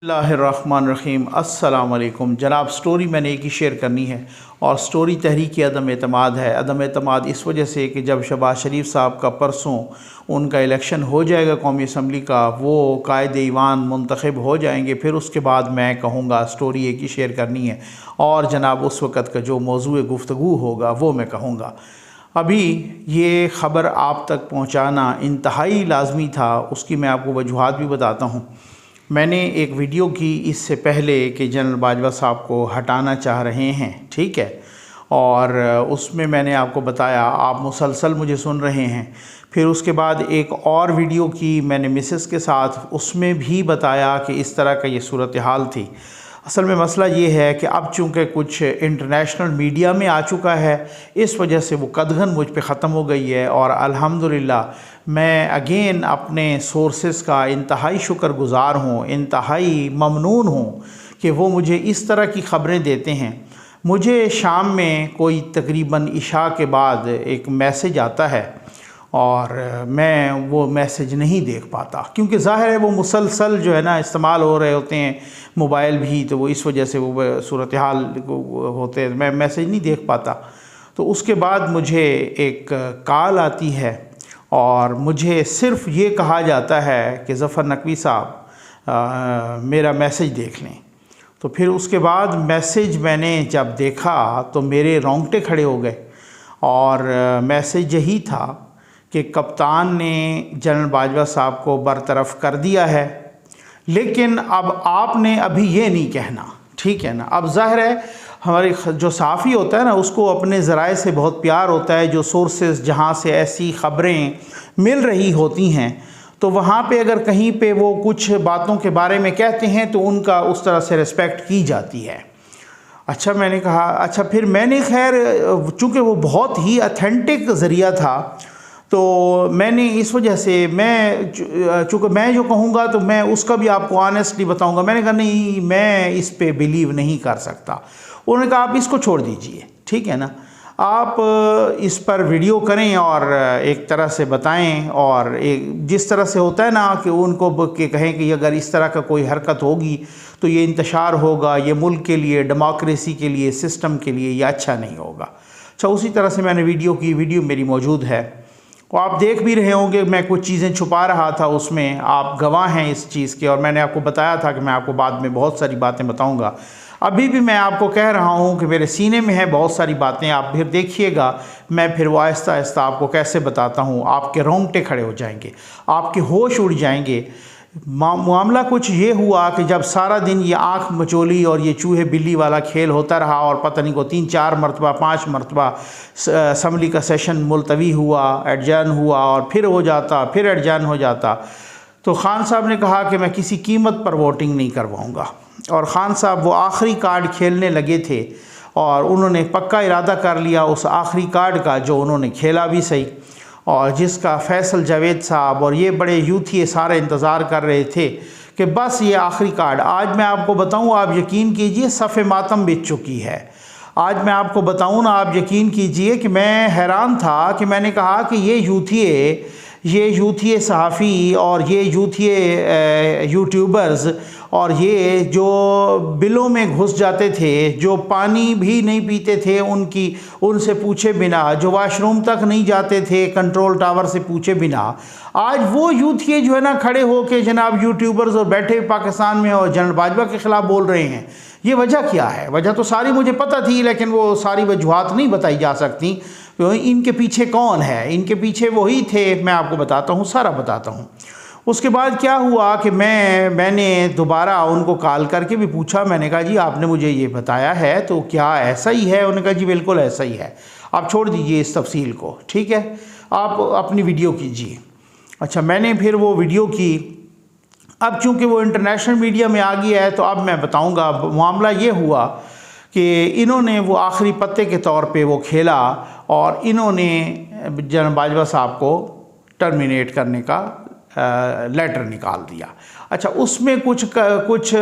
बिस्मिल्लाहिर्रहमानिर्रहीम। अस्सलाम वालेकुम जनाब। स्टोरी मैंने एक ही शेयर करनी है और स्टोरी तहरीक अदम एतमाद है। अदम एतमाद इस वजह से कि जब शहबाज शरीफ साहब का परसों उनका इलेक्शन हो जाएगा कौमी असम्बली का, वो कायद ईवान मुंतखब हो जाएंगे, फिर उसके बाद मैं कहूँगा स्टोरी एक ही शेयर करनी है और जनाब उस वक़्त का जो मौजूए गुफ्तगू होगा वो मैं कहूँगा। अभी ये ख़बर आप तक पहुँचाना इंतहाई लाजमी था, उसकी मैं आपको वजूहात भी बताता हूँ। मैंने एक वीडियो की इससे पहले कि जनरल बाजवा साहब को हटाना चाह रहे हैं, ठीक है, और उसमें मैंने आपको बताया, आप मुसलसल मुझे सुन रहे हैं। फिर उसके बाद एक और वीडियो की मैंने मिसेस के साथ, उसमें भी बताया कि इस तरह का ये सूरत हाल थी। असल में मसला ये है कि अब चूँकि कुछ इंटरनेशनल मीडिया में आ चुका है, इस वजह से वो कदगन मुझ पे ख़त्म हो गई है और अल्हम्दुलिल्लाह मैं अगेन अपने सोर्सेस का इंतहाई शुक्रगुज़ार हूँ, इंतहाई ममनून हूँ कि वो मुझे इस तरह की ख़बरें देते हैं। मुझे शाम में कोई तकरीबन इशा के बाद एक मैसेज आता है और मैं वो मैसेज नहीं देख पाता, क्योंकि ज़ाहिर है वो मुसलसल जो है ना इस्तेमाल हो रहे होते हैं मोबाइल भी, तो वो इस वजह से वो सूरत हाल होते हैं, मैं मैसेज नहीं देख पाता। तो उसके बाद मुझे एक कॉल आती है और मुझे सिर्फ़ ये कहा जाता है कि ज़फ़र नकवी साहब मेरा मैसेज देख लें। तो फिर उसके बाद मैसेज मैंने जब देखा तो मेरे रोंगटे खड़े हो गए और मैसेज यही था कि कप्तान ने जनरल बाजवा साहब को बरतरफ़ कर दिया है, लेकिन अब आपने अभी ये नहीं कहना, ठीक है ना। अब ज़ाहिर है हमारे जो सहाफ़ी होता है ना, उसको अपने ज़राए से बहुत प्यार होता है, जो सोर्सेस जहाँ से ऐसी ख़बरें मिल रही होती हैं तो वहाँ पे अगर कहीं पे वो कुछ बातों के बारे में कहते हैं तो उनका उस तरह से रिस्पेक्ट की जाती है। अच्छा, मैंने कहा अच्छा, फिर मैंने खैर चूँकि वो बहुत ही अथेंटिक ज़रिया था तो मैंने इस वजह से चूँकि मैं जो कहूँगा तो मैं उसका भी आपको ऑनेस्टली बताऊँगा। मैंने कहा नहीं, मैं इस पे बिलीव नहीं कर सकता। उन्होंने कहा आप इसको छोड़ दीजिए, ठीक है ना, आप इस पर वीडियो करें और एक तरह से बताएं, और एक जिस तरह से होता है ना कि उनको कि कहें कि अगर इस तरह का कोई हरकत होगी तो ये इंतशार होगा, ये मुल्क के लिए, डेमोक्रेसी के लिए, सिस्टम के लिए ये अच्छा नहीं होगा। अच्छा, उसी तरह से मैंने वीडियो मेरी मौजूद है और आप देख भी रहे होंगे मैं कुछ चीज़ें छुपा रहा था उसमें, आप गवाह हैं इस चीज़ के, और मैंने आपको बताया था कि मैं आपको बाद में बहुत सारी बातें बताऊंगा। अभी भी मैं आपको कह रहा हूं कि मेरे सीने में है बहुत सारी बातें, आप फिर देखिएगा मैं फिर वो आहिस्ता आहिस्ता आपको कैसे बताता हूं। आपके रोंगटे खड़े हो जाएंगे, आपके होश उड़ जाएंगे। मामला कुछ ये हुआ कि जब सारा दिन ये आँख मचोली और ये चूहे बिल्ली वाला खेल होता रहा और पता नहीं को 3-4 मरतबा 5 मरतबा असम्बली का सेशन मुलतवी हुआ, एडजर्न हुआ और फिर हो जाता, फिर एडजर्न हो जाता, तो ख़ान साहब ने कहा कि मैं किसी कीमत पर वोटिंग नहीं करवाऊँगा। और ख़ान साहब वो आखिरी कार्ड खेलने लगे थे और उन्होंने पक्का इरादा कर लिया उस आखिरी कार्ड का, जो उन्होंने खेला भी सही, और जिसका फैसल जावेद साहब और ये बड़े यूथ ये सारे इंतज़ार कर रहे थे कि बस ये आखिरी कार्ड। आज मैं आपको बताऊं, आप यकीन कीजिए सफ़े मातम बिछ चुकी है। आज मैं आपको बताऊं ना, आप यकीन कीजिए कि मैं हैरान था कि मैंने कहा कि ये यूथिए सहाफ़ी और ये यूथिए यूट्यूबर्स और ये जो बिलों में घुस जाते थे, जो पानी भी नहीं पीते थे उनसे पूछे बिना, जो वाशरूम तक नहीं जाते थे कंट्रोल टावर से पूछे बिना, आज वो यूथिए जो है ना खड़े हो के जनाब यूट्यूबर्स और बैठे पाकिस्तान में और जनरल बाजवा के ख़िलाफ़ बोल रहे हैं। ये वजह क्या है? वजह तो सारी मुझे पता थी, लेकिन वो सारी वजूहात नहीं बताई जा सकती। तो इनके पीछे कौन है? इनके पीछे वही थे, मैं आपको बताता हूँ, सारा बताता हूँ। उसके बाद क्या हुआ कि मैंने दोबारा उनको कॉल करके भी पूछा, मैंने कहा जी आपने मुझे ये बताया है तो क्या ऐसा ही है? उन्होंने कहा जी बिल्कुल ऐसा ही है, आप छोड़ दीजिए इस तफसील को, ठीक है, आप अपनी वीडियो कीजिए। अच्छा, मैंने फिर वो वीडियो की। अब चूँकि वो इंटरनेशनल मीडिया में आ गया है तो अब मैं बताऊँगा। मामला ये हुआ कि इन्होंने वो आखिरी पत्ते के तौर पे वो खेला और इन्होंने जनरल बाजवा साहब को टर्मिनेट करने का लेटर निकाल दिया। अच्छा, उसमें कुछ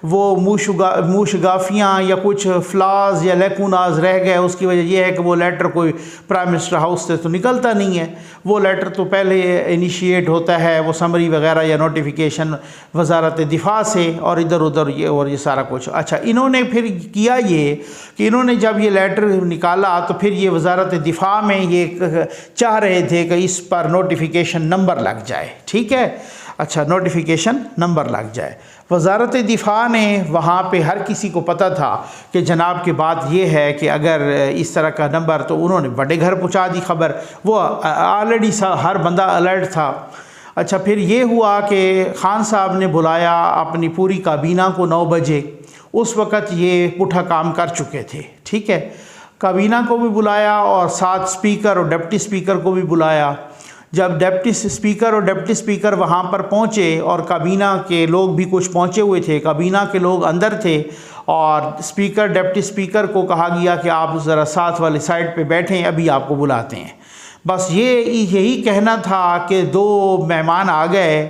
वो मूशगाफियाँ या कुछ फ्लाज या लेकुनाज रह गए। उसकी वजह यह है कि वो लेटर कोई प्राइम मिनिस्टर हाउस से तो निकलता नहीं है। वो लेटर तो पहले इनिशिएट होता है, वो समरी वगैरह या नोटिफिकेशन वजारत दिफा से, और इधर उधर ये सारा कुछ। अच्छा, इन्होंने फिर किया ये कि इन्होंने जब ये लेटर निकाला तो फिर ये वजारत दिफा में ये चाह रहे थे कि इस पर नोटिफिकेशन नंबर लग जाए। ठीक है, अच्छा, नोटिफिकेशन नंबर लग जाए। वजारत दिफा ने वहाँ पे हर किसी को पता था कि जनाब की बात ये है कि अगर इस तरह का नंबर, तो उन्होंने बड़े घर पहुँचा दी खबर। वो ऑलरेडी हर बंदा अलर्ट था। अच्छा, फिर ये हुआ कि खान साहब ने बुलाया अपनी पूरी काबीना को 9 बजे। उस वक़्त ये पुठा काम कर चुके थे। ठीक है, काबीना को भी बुलाया और साथ स्पीकर और डिप्टी स्पीकर को भी बुलाया। जब डिप्टी स्पीकर और डिप्टी स्पीकर वहाँ पर पहुँचे और काबीना के लोग भी कुछ पहुँचे हुए थे, काबीना के लोग अंदर थे, और स्पीकर डिप्टी स्पीकर को कहा गया कि आप ज़रा साथ वाली साइड पे बैठें, अभी आपको बुलाते हैं। बस यही कहना था कि 2 मेहमान आ गए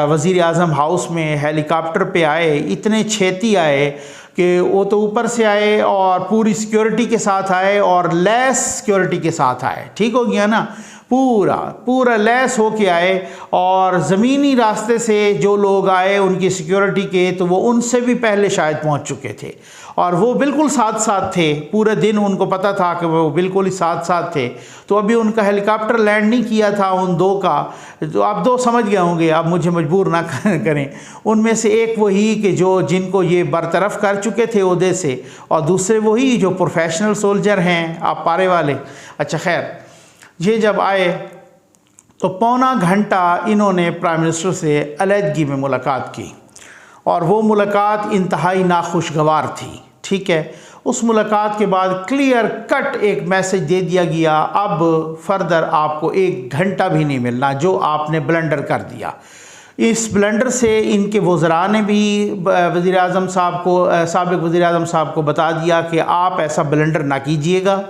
वज़ीर आज़म हाउस में, हेलीकॉप्टर पे आए, इतने छेती आए कि वो तो ऊपर से आए और पूरी सिक्योरिटी के साथ आए और लेस सिक्योरिटी के साथ आए। ठीक हो गया ना, पूरा लेस हो के आए। और ज़मीनी रास्ते से जो लोग आए उनकी सिक्योरिटी के, तो वो उनसे भी पहले शायद पहुंच चुके थे, और वो बिल्कुल साथ साथ थे। पूरे दिन उनको पता था कि वो बिल्कुल ही साथ साथ थे। तो अभी उनका हेलीकॉप्टर लैंड नहीं किया था उन 2 का, तो आप 2 समझ गए होंगे, आप मुझे मजबूर ना करें। उनमें से एक वही कि जिनको ये बरतरफ कर चुके थे ओहदे से, और दूसरे वही जो प्रोफेशनल सोल्जर हैं, आप पारे वाले। अच्छा, खैर, ये जब आए तो पौना घंटा इन्होंने प्राइम मिनिस्टर से अलहदगी में मुलाकात की, और वो मुलाकात इंतहाई नाखुशगवार थी। ठीक है, उस मुलाकात के बाद क्लियर कट एक मैसेज दे दिया गया, अब फर्दर आपको 1 घंटा भी नहीं मिलना, जो आपने ब्लंडर कर दिया। इस ब्लंडर से इनके वज़रा ने भी वज़ीर आज़म साहब को, साबिक़ वज़ीर आज़म साहब को बता दिया कि आप ऐसा ब्लंडर ना कीजिएगा।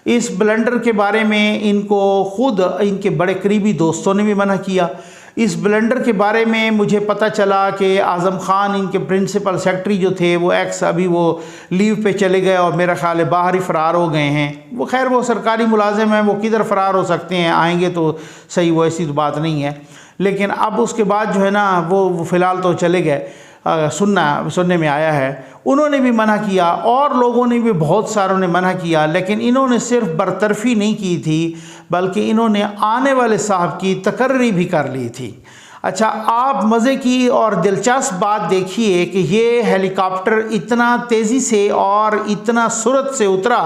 इस ब्लंडर के बारे में इनको खुद इनके बड़े करीबी दोस्तों ने भी मना किया। इस ब्लंडर के बारे में मुझे पता चला कि आज़म ख़ान, इनके प्रिंसिपल सेक्रेटरी जो थे, वो अभी वो लीव पे चले गए और मेरा ख़्याल है बाहर ही फ़रार हो गए हैं। वो खैर, वो सरकारी मुलाजिम हैं, वो किधर फ़रार हो सकते हैं, आएंगे तो सही, वो ऐसी तो बात नहीं है। लेकिन अब उसके बाद जो है ना, वो फ़िलहाल तो चले गए, सुनने में आया है। उन्होंने भी मना किया और लोगों ने भी, बहुत सारों ने मना किया, लेकिन इन्होंने सिर्फ बरतरफी नहीं की थी, बल्कि इन्होंने आने वाले साहब की तकर्री भी कर ली थी। अच्छा, आप मज़े की और दिलचस्प बात देखिए कि ये हेलीकॉप्टर इतना तेज़ी से और इतना सुरत से उतरा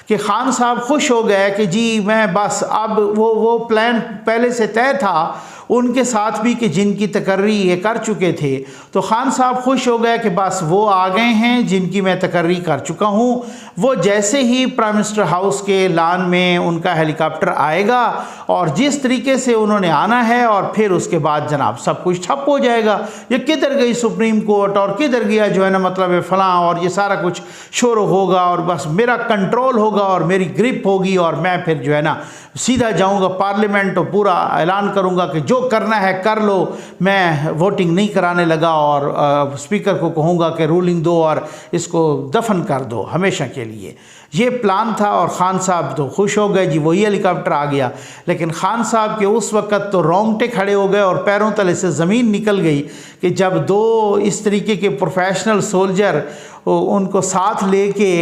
कि खान साहब खुश हो गए कि जी मैं बस, अब वो प्लान पहले से तय था उनके साथ भी कि जिनकी तकर्री ये कर चुके थे। तो खान साहब खुश हो गए कि बस वो आ गए हैं जिनकी मैं तकर्री कर चुका हूँ। वो जैसे ही प्राइम मिनिस्टर हाउस के लान में उनका हेलीकॉप्टर आएगा और जिस तरीके से उन्होंने आना है, और फिर उसके बाद जनाब सब कुछ ठप हो जाएगा। ये किधर गई सुप्रीम कोर्ट और किधर गया जो है ना, मतलब फ़लाँ, और ये सारा कुछ शोर होगा और बस मेरा कंट्रोल होगा और मेरी ग्रिप होगी, और मैं फिर जो है ना सीधा जाऊंगा पार्लियामेंट और पूरा ऐलान करूंगा कि जो करना है कर लो, मैं वोटिंग नहीं कराने लगा, और स्पीकर को कहूँगा कि रूलिंग दो और इसको दफन कर दो हमेशा के लिए। ये प्लान था और ख़ान साहब तो खुश हो गए जी, वही हेलीकॉप्टर आ गया। लेकिन ख़ान साहब के उस वक़्त तो रोंगटे खड़े हो गए और पैरों तले से ज़मीन निकल गई कि जब 2 इस तरीके के प्रोफेशनल सोल्जर उनको साथ लेके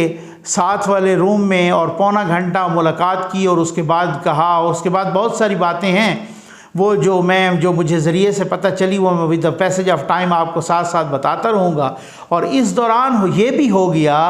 साथ वाले रूम में और पौना घंटा मुलाकात की, और उसके बाद कहा, और उसके बाद बहुत सारी बातें हैं वो जो मुझे ज़रिए से पता चली, वो मैं with the passage of time आपको साथ साथ बताता रहूँगा। और इस दौरान ये भी हो गया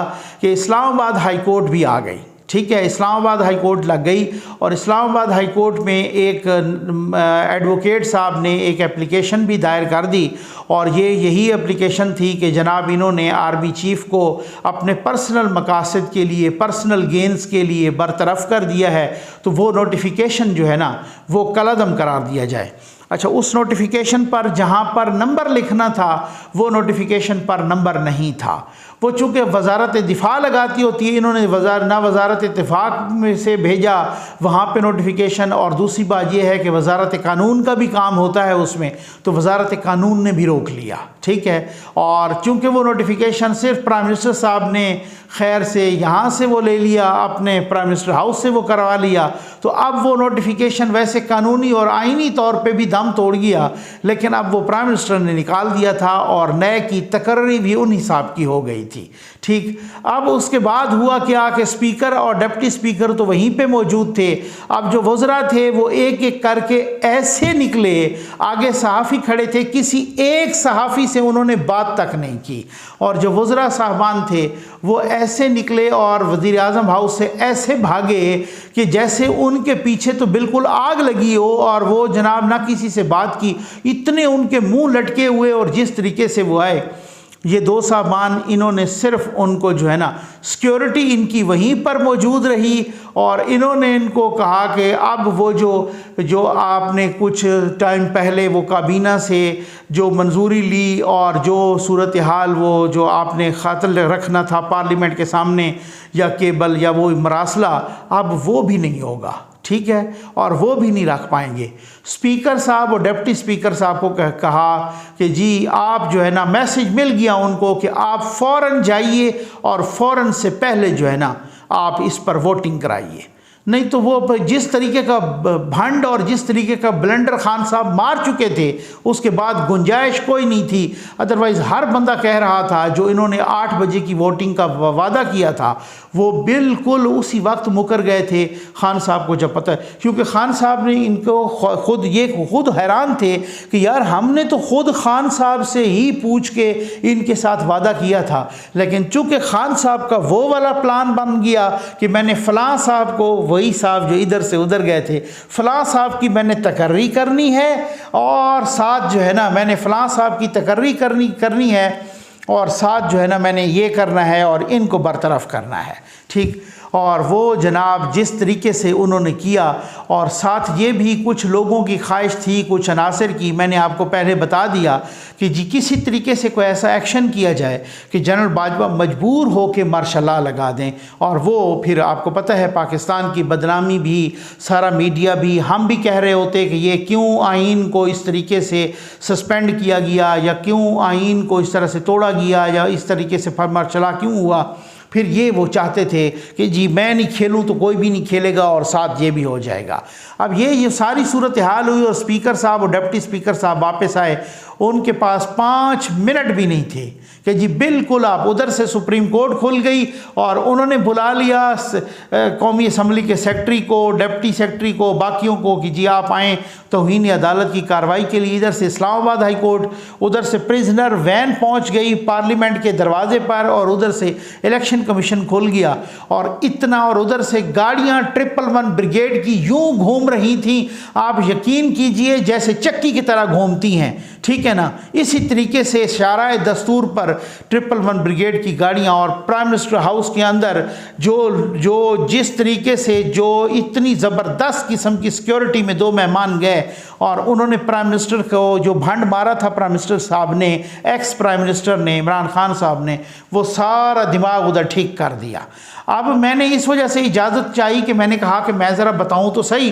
कि इस्लामाबाद हाई कोर्ट भी आ गई। ठीक है, इस्लामाबाद हाई कोर्ट लग गई, और इस्लामाबाद हाई कोर्ट में एक एडवोकेट साहब ने एक एप्लीकेशन भी दायर कर दी, और यही एप्लीकेशन थी कि जनाब इन्होंने आर्मी चीफ़ को अपने पर्सनल मकासद के लिए, पर्सनल गेंस के लिए बरतरफ कर दिया है, तो वो नोटिफिकेशन जो है ना वो कलअदम करार दिया जाए। अच्छा, उस नोटिफिकेशन पर जहाँ पर नंबर लिखना था वो नोटिफिकेशन पर नंबर नहीं था। वो चूँकि वजारत दिफा लगाती होती है, इन्होंने वजारत इत्तेफाक में से भेजा वहाँ पे नोटिफिकेशन। और दूसरी बात यह है कि वजारत कानून का भी काम होता है उसमें, तो वजारत कानून ने भी रोक लिया, ठीक है। और चूँकि वो नोटिफिकेशन सिर्फ प्राइम मिनिस्टर साहब ने खैर से यहाँ से वो ले लिया, अपने प्राइम मिनिस्टर हाउस से वो करवा लिया, तो अब वो नोटिफिकेशन वैसे कानूनी और आइनी तौर पे भी दम तोड़ गया, लेकिन अब वो प्राइम मिनिस्टर ने निकाल दिया था और नए की तकर्री भी उन हिसाब की हो गई थी, ठीक। अब उसके बाद हुआ क्या कि स्पीकर और डिप्टी स्पीकर तो वहीं पे मौजूद थे। अब जो वज़रा थे वो एक एक करके ऐसे निकले, आगे सहाफ़ी खड़े थे, किसी एक सहाफ़ी से उन्होंने बात तक नहीं की। और जो वज़रा साहबान थे वो ऐसे निकले और वज़ीर आज़म हाउस से ऐसे भागे कि जैसे उनके पीछे तो बिल्कुल आग लगी हो, और वो जनाब ना किसी से बात की, इतने उनके मुंह लटके हुए। और जिस तरीके से वो आए, ये दो साहबान, इन्होंने सिर्फ उनको जो है ना सिक्योरिटी इनकी वहीं पर मौजूद रही, और इन्होंने इनको कहा कि अब वो जो आपने कुछ टाइम पहले वो काबीना से जो मंजूरी ली और जो सूरत हाल वो जो आपने खातर रखना था पार्लियामेंट के सामने, या केबल या वो मरासला, अब वो भी नहीं होगा, ठीक है, और वो भी नहीं रख पाएंगे। स्पीकर साहब और डिप्टी स्पीकर साहब को कहा कि जी आप जो है ना, मैसेज मिल गया उनको कि आप फ़ौरन जाइए और फ़ौरन से पहले जो है ना आप इस पर वोटिंग कराइए, नहीं तो वो जिस तरीके का भंड और जिस तरीके का ब्लेंडर खान साहब मार चुके थे, उसके बाद गुंजाइश कोई नहीं थी। अदरवाइज़ हर बंदा कह रहा था जो इन्होंने 8 बजे की वोटिंग का वादा किया था वो बिल्कुल उसी वक्त मुकर गए थे खान साहब को जब पता है, क्योंकि खान साहब ने इनको खुद हैरान थे कि यार हमने तो खुद खान साहब से ही पूछ के इनके साथ वादा किया था, लेकिन चूँकि खान साहब का वो वाला प्लान बन गया कि मैंने फ़लाँ साहब को, वही साहब जो इधर से उधर गए थे, फ़लाँ साहब की मैंने तकर्री करनी है, और साथ जो है ना मैंने फ़लाँ साहब की तकर्री करनी है, और साथ जो है ना मैंने ये करना है और इनको बरतरफ करना है, ठीक। और वो जनाब जिस तरीके से उन्होंने किया, और साथ ये भी कुछ लोगों की ख्वाहिश थी, कुछ अनासर की, मैंने आपको पहले बता दिया कि जी किसी तरीके से कोई ऐसा एक्शन किया जाए कि जनरल बाजवा मजबूर हो के मार्शल लॉ लगा दें। और वो फिर आपको पता है पाकिस्तान की बदनामी भी, सारा मीडिया भी, हम भी कह रहे होते कि ये क्यों आइन को इस तरीके से सस्पेंड किया गया, या क्यों आइन को इस तरह से तोड़ा गया, या इस तरीके से मार्शल लॉ क्यों हुआ। फिर ये वो चाहते थे कि जी मैं नहीं खेलूं तो कोई भी नहीं खेलेगा, और साथ ये भी हो जाएगा। अब ये सारी सूरत हाल हुई, और स्पीकर साहब और डिप्टी स्पीकर साहब वापस आए, उनके पास 5 मिनट भी नहीं थे कि जी बिल्कुल आप उधर से सुप्रीम कोर्ट खुल गई, और उन्होंने बुला लिया कौमी असम्बली के सेक्रेटरी को, डिप्टी सेक्रेटरी को, बाकियों को कि जी आप आएँ तौहीन अदालत की कार्रवाई के लिए। इधर से इस्लामाबाद हाई कोर्ट, उधर से प्रिजनर वैन पहुंच गई पार्लियामेंट के दरवाजे पर, और उधर से इलेक्शन कमीशन खुल गया, और इतना, और उधर से गाड़ियां 111 ब्रिगेड की यूं घूम रही थी, आप यकीन कीजिए जैसे चक्की की तरह घूमती हैं, ठीक है ना। इसी तरीके से शाराए दस्तूर पर 111 ब्रिगेड की गाड़ियां, और प्राइम मिनिस्टर हाउस के अंदर जो जिस तरीके से जो इतनी ज़बरदस्त किस्म की सिक्योरिटी में 2 मेहमान गए, और उन्होंने प्राइम मिनिस्टर को जो भंड मारा था प्राइम मिनिस्टर साहब ने, एक्स प्राइम मिनिस्टर ने, इमरान खान साहब ने, वो सारा दिमाग उधर ठीक कर दिया। अब मैंने इस वजह से इजाज़त चाहिए कि मैंने कहा कि मैं ज़रा बताऊं तो सही,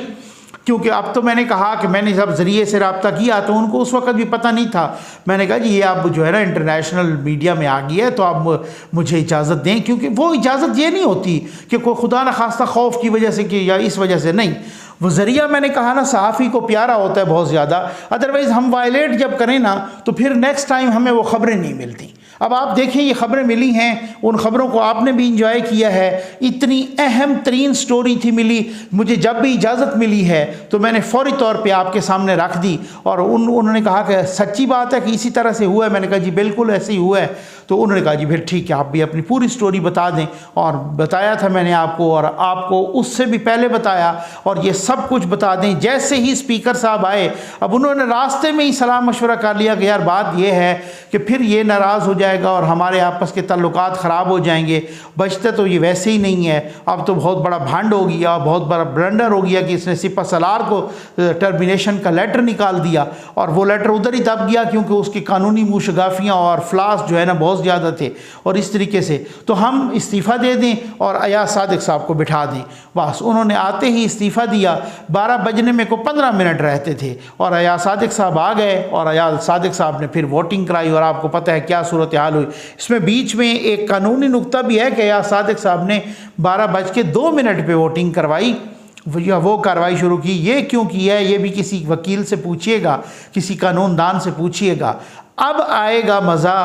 क्योंकि अब तो मैंने कहा कि मैंने जब ज़रिए से रब्ता किया तो उनको उस वक्त भी पता नहीं था। मैंने कहा जी ये अब जो है ना इंटरनेशनल मीडिया में आ गया है, तो आप मुझे इजाज़त दें, क्योंकि वो इजाज़त ये नहीं होती कि कोई खुदा न खास्ता खौफ की वजह से कि या इस वजह से नहीं, वो ज़रिया मैंने कहा ना सहाफ़ी को प्यारा होता है बहुत ज़्यादा, अदरवाइज़ हम वायलेट जब करें ना तो फिर नेक्स्ट टाइम हमें वो ख़बरें नहीं मिलती। अब आप देखें ये ख़बरें मिली हैं, उन ख़बरों को आपने भी इंजॉय किया है, इतनी अहम तरीन स्टोरी थी मिली, मुझे जब भी इजाज़त मिली है तो मैंने फ़ौरी तौर पे आपके सामने रख दी। और उन्होंने कहा कि सच्ची बात है कि इसी तरह से हुआ है, मैंने कहा जी बिल्कुल ऐसे ही हुआ है। तो उन्होंने कहा जी फिर ठीक है, आप भी अपनी पूरी स्टोरी बता दें। और बताया था मैंने आपको, और आपको उससे भी पहले बताया, और ये सब कुछ बता दें। जैसे ही स्पीकर साहब आए, अब उन्होंने रास्ते में ही सलाह मशवरा कर लिया कि यार बात ये है कि फिर ये नाराज़ हो जाएगा और हमारे आपस के ताल्लुकात ख़राब हो जाएंगे। बचते तो ये वैसे ही नहीं है, अब तो बहुत बड़ा भांड हो गया, बहुत बड़ा ब्लंडर हो गया कि इसने सिपह सलार को टर्मिनेशन का लेटर निकाल दिया, और वो लेटर उधर ही दब गया क्योंकि उसकी कानूनी मुशगाफियाँ और फ्लास जो है ना बहुत ज़्यादा थे। और इस तरीके से तो हम इस्तीफ़ा दे दें और अयाज सादिक साहब को बिठा दें। बस उन्होंने आते ही इस्तीफ़ा दिया, 12 बजने में को 15 मिनट रहते थे और अयाज सादिक साहब आ गए, और अयाज सादिक साहब ने फिर वोटिंग कराई। और आपको पता है क्या सूरत हाल हुई। इसमें बीच में एक कानूनी नुक्ता भी है कि अयाज सादिक साहब ने 12:02 पे वोटिंग करवाई, या वो कार्रवाई शुरू की। ये क्यों की है, ये भी किसी वकील से पूछिएगा, किसी कानूनदान से पूछिएगा। अब आएगा मज़ा,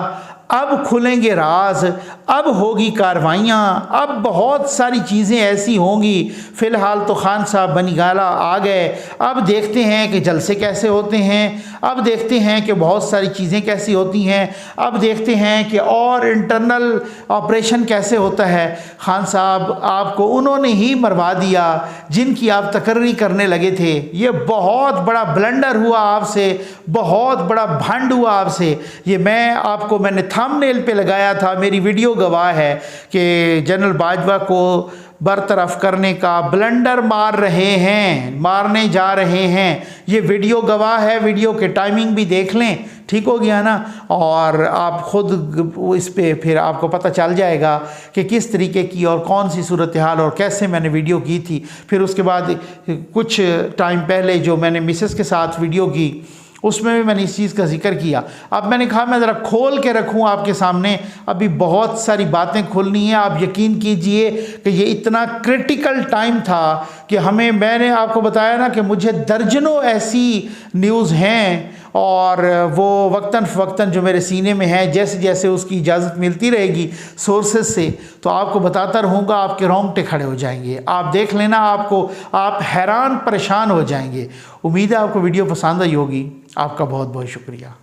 अब खुलेंगे राज, अब होगी कार्रवाइयाँ, अब बहुत सारी चीज़ें ऐसी होंगी। फ़िलहाल तो खान साहब बनीगाला आ गए, अब देखते हैं कि जलसे कैसे होते हैं, अब देखते हैं कि बहुत सारी चीज़ें कैसी होती हैं, अब देखते हैं कि और इंटरनल ऑपरेशन कैसे होता है। खान साहब आपको उन्होंने ही मरवा दिया जिनकी आप तकर्री करने लगे थे। ये बहुत बड़ा ब्लंडर हुआ आपसे, बहुत बड़ा भंड हुआ आपसे। ये मैंने थंबनेल पे लगाया था, मेरी वीडियो गवाह है कि जनरल बाजवा को बरतरफ करने का ब्लंडर मारने जा रहे हैं। ये वीडियो गवाह है, वीडियो के टाइमिंग भी देख लें, ठीक हो गया ना। और आप ख़ुद इस पे फिर आपको पता चल जाएगा कि किस तरीके की और कौन सी सूरत हाल और कैसे मैंने वीडियो की थी। फिर उसके बाद कुछ टाइम पहले जो मैंने मिसेस के साथ वीडियो की, उसमें भी मैंने इस चीज़ का जिक्र किया। अब मैंने कहा मैं ज़रा खोल के रखूँ आपके सामने, अभी बहुत सारी बातें खुलनी हैं। आप यकीन कीजिए कि ये इतना क्रिटिकल टाइम था कि मैंने आपको बताया ना कि मुझे दर्जनों ऐसी न्यूज़ हैं, और वो वक्तन फ़वक्तन जो मेरे सीने में है, जैसे जैसे उसकी इजाज़त मिलती रहेगी सोर्सेज से, तो आपको बताता रहूँगा। आपके रोंगटे खड़े हो जाएंगे, आप देख लेना, आप हैरान परेशान हो जाएंगे। उम्मीद है आपको वीडियो पसंद आई होगी। आपका बहुत बहुत शुक्रिया।